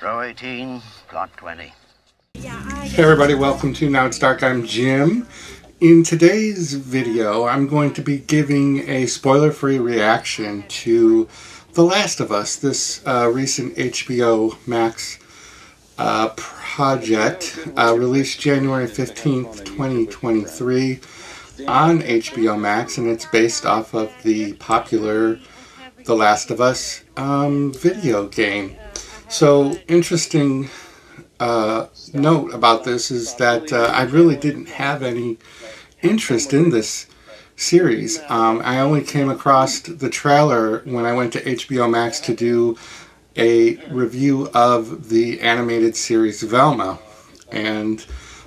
Row 18, plot 20. Hey everybody, welcome to Now It's Dark. I'm Jim. In today's video, I'm going to be giving a spoiler-free reaction to The Last of Us, this recent HBO Max project, released January 15th, 2023 on HBO Max, and it's based off of the popular The Last of Us video game. So, interesting note about this is that I really didn't have any interest in this series. I only came across the trailer when I went to HBO Max to do a review of the animated series Velma, and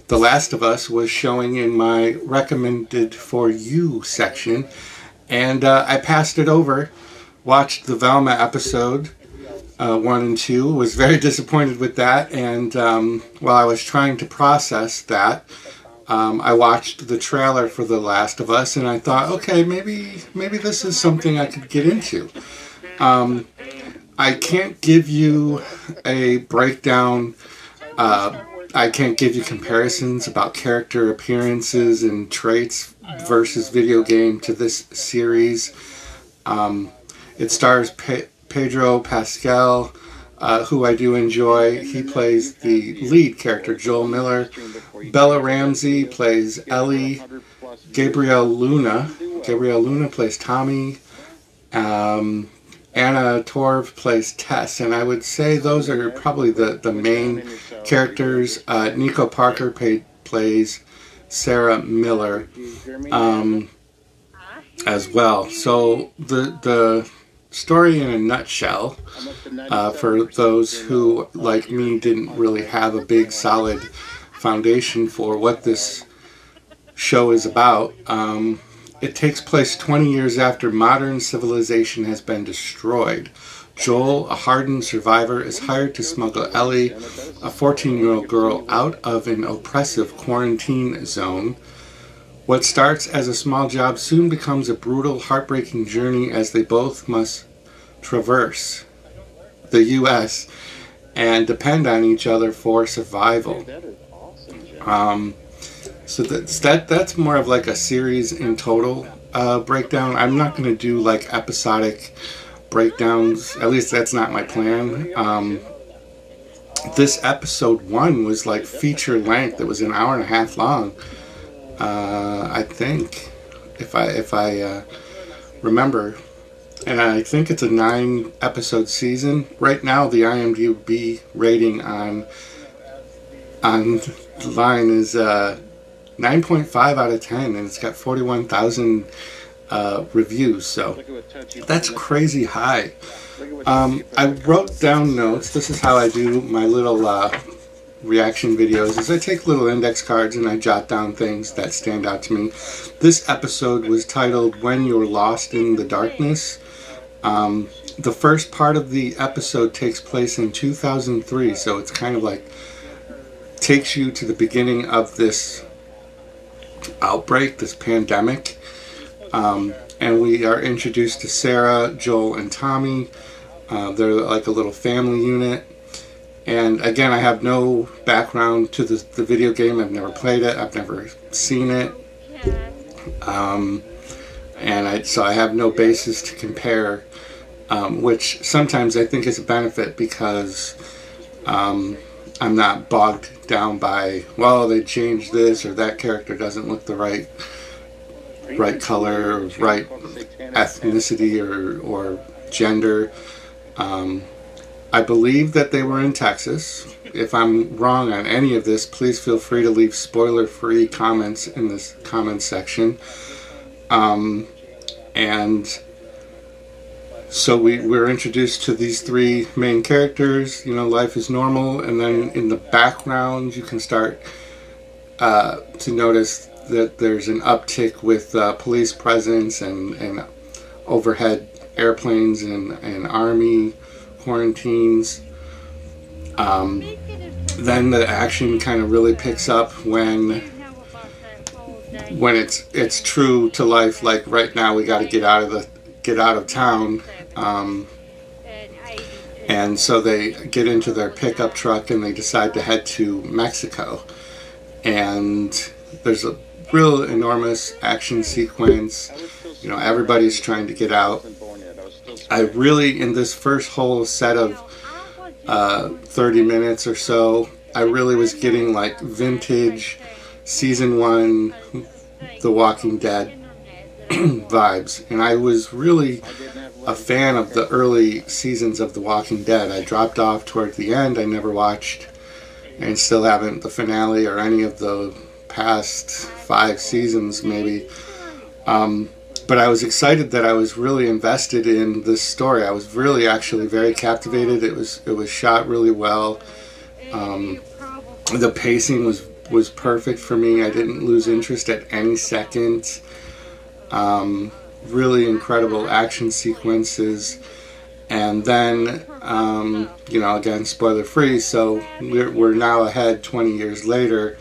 The Last of Us was showing in my recommended for you section, and I passed it over, watched the Velma episode 1 and 2, was very disappointed with that, and while I was trying to process that, I watched the trailer for The Last of Us, and I thought, okay, maybe this is something I could get into. I can't give you a breakdown, I can't give you comparisons about character appearances and traits versus video game to this series. It stars Pedro Pascal, who I do enjoy. He plays the lead character, Joel Miller. Bella Ramsey plays Ellie. Gabriel Luna plays Tommy. Anna Torv plays Tess, and I would say those are probably the main characters. Nico Parker plays Sarah Miller as well. So the story in a nutshell, for those who, like me, didn't really have a big solid foundation for what this show is about. It takes place 20 years after modern civilization has been destroyed. Joel, a hardened survivor, is hired to smuggle Ellie, a 14-year-old girl, out of an oppressive quarantine zone. What starts as a small job soon becomes a brutal, heartbreaking journey as they both must traverse the U.S. and depend on each other for survival. So that's more of like a series in total breakdown. I'm not going to do like episodic breakdowns. At least that's not my plan. This episode 1 was like feature length. It was an hour and a half long. I think, if I remember, and I think it's a 9-episode season. Right now, the IMDb rating on the line is 9.5 out of 10, and it's got 41,000 reviews. So that's crazy high. I wrote down notes. This is how I do my little reaction videos, is I take little index cards and I jot down things that stand out to me. This episode was titled When You're Lost in the Darkness. The first part of the episode takes place in 2003, so it's kind of like takes you to the beginning of this outbreak, this pandemic, and we are introduced to Sarah, Joel, and Tommy. They're like a little family unit. And again, I have no background to the video game. I've never played it. I've never seen it. So I have no basis to compare, which sometimes I think is a benefit, because I'm not bogged down by, well, they changed this or that character doesn't look the right color, or right ethnicity or gender. I believe that they were in Texas. If I'm wrong on any of this, please feel free to leave spoiler-free comments in this comment section. And so we're introduced to these 3 main characters. You know, life is normal, and then in the background you can start to notice that there's an uptick with police presence and overhead airplanes and army quarantines. Then the action kind of really picks up when it's true to life. Like right now, we got to get out of town, And so they get into their pickup truck and they decide to head to Mexico. And there's a real enormous action sequence. You know, everybody's trying to get out. I really, in this first whole set of 30 minutes or so, I really was getting like vintage season 1 The Walking Dead vibes. And I was really a fan of the early seasons of The Walking Dead. I dropped off toward the end. I never watched, and still haven't, the finale or any of the past 5 seasons maybe. But I was excited that I was really invested in this story. I was really actually very captivated. It was shot really well. The pacing was perfect for me. I didn't lose interest at any second. Really incredible action sequences. And then, you know, again, spoiler free, so we're now ahead 20 years later,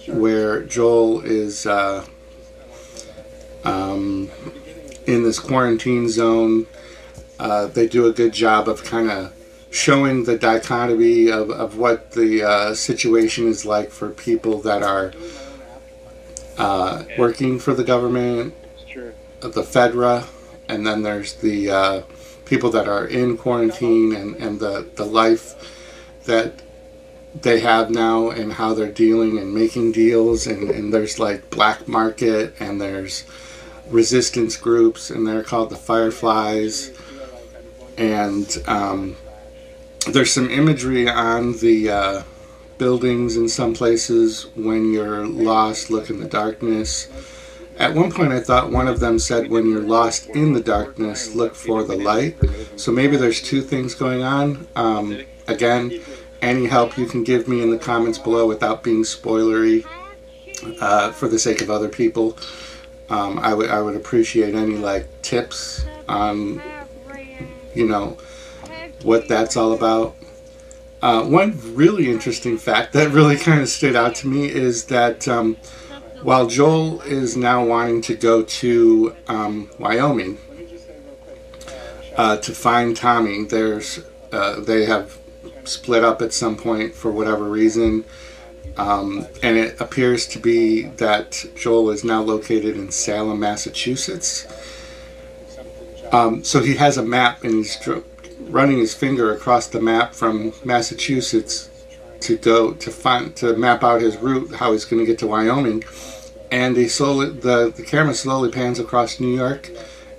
where Joel is in this quarantine zone. They do a good job of kind of showing the dichotomy of what the situation is like for people that are working for the government, the Fedra, and then there's the people that are in quarantine and the life that they have now and how they're dealing and making deals, and there's like black market and there's resistance groups, and they're called the Fireflies. And there's some imagery on the buildings in some places. When you're lost, look in the darkness. At one point I thought one of them said, when you're lost in the darkness, look for the light. So maybe there's 2 things going on. Again, any help you can give me in the comments below without being spoilery, for the sake of other people. I would appreciate any like tips on, you know, what that's all about. One really interesting fact that really kind of stood out to me is that while Joel is now wanting to go to Wyoming to find Tommy, they have split up at some point for whatever reason. And it appears to be that Joel is now located in Salem, Massachusetts. So he has a map, and he's running his finger across the map from Massachusetts to go to map out his route, how he's going to get to Wyoming. And the camera slowly pans across New York,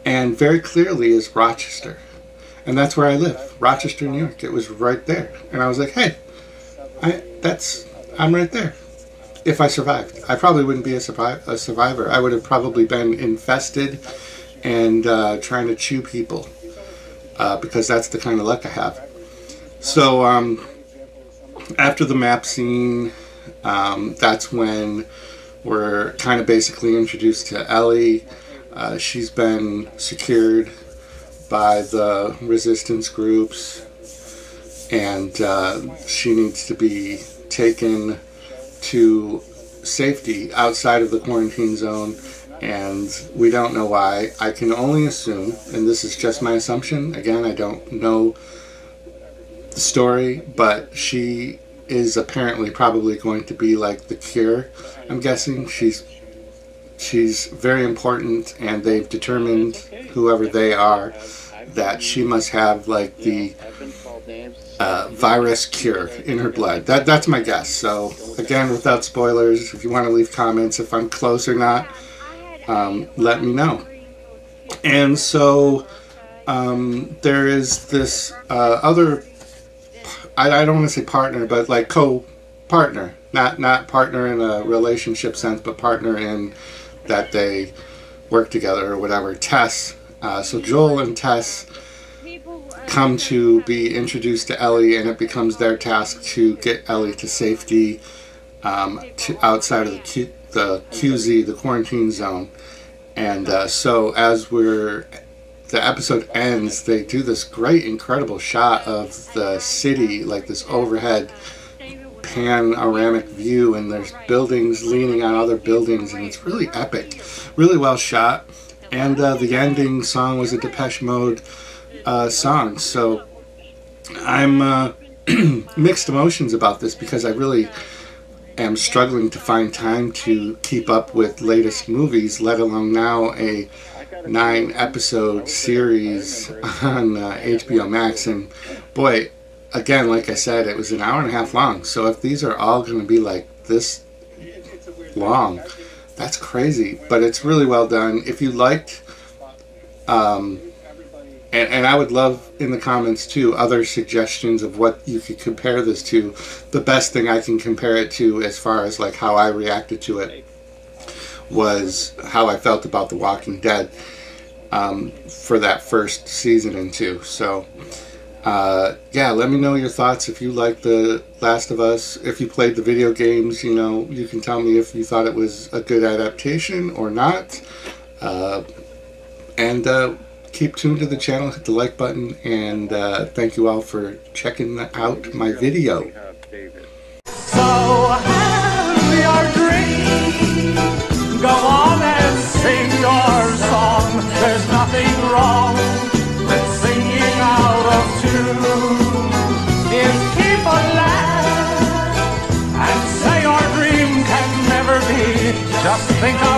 and very clearly is Rochester. And that's where I live, Rochester, New York. It was right there. And I was like, hey, I'm right there. If I survived, I probably wouldn't be a survivor. I would have probably been infested and trying to chew people, because that's the kind of luck I have. So after the map scene, that's when we're kind of basically introduced to Ellie. She's been secured by the resistance groups, and she needs to be taken to safety outside of the quarantine zone, and we don't know why. I can only assume, and this is just my assumption, again, I don't know the story, but she is apparently probably going to be like the cure. I'm guessing she's very important, and they've determined, whoever they are, that she must have like the virus cure in her blood. That's my guess. So again, without spoilers, if you want to leave comments if I'm close or not, let me know. And so there is this other, I don't want to say partner, but like co-partner, not partner in a relationship sense, but partner in that they work together or whatever, Tess. So Joel and Tess come to be introduced to Ellie, and it becomes their task to get Ellie to safety to outside of the QZ, the quarantine zone. And so as the episode ends, they do this great, incredible shot of the city, like this overhead panoramic view, and there's buildings leaning on other buildings, and it's really epic, really well shot. And the ending song was a Depeche Mode song. So I'm mixed emotions about this because I really am struggling to find time to keep up with latest movies, let alone now a 9-episode series on HBO Max. And boy, again, like I said, it was an hour and a half long. So if these are all going to be like this long, that's crazy. But it's really well done. If you liked, and I would love in the comments too other suggestions of what you could compare this to. The best thing I can compare it to, as far as like how I reacted to it, was how I felt about The Walking Dead for that first season and 2. So yeah, let me know your thoughts. If you like The Last of Us, if you played the video games, you know, you can tell me if you thought it was a good adaptation or not. And keep tuned to the channel, hit the like button, and thank you all for checking out my video. So have your dream, go on and sing your song. There's nothing wrong with singing out of tune. If people laugh and say your dream can never be, just think of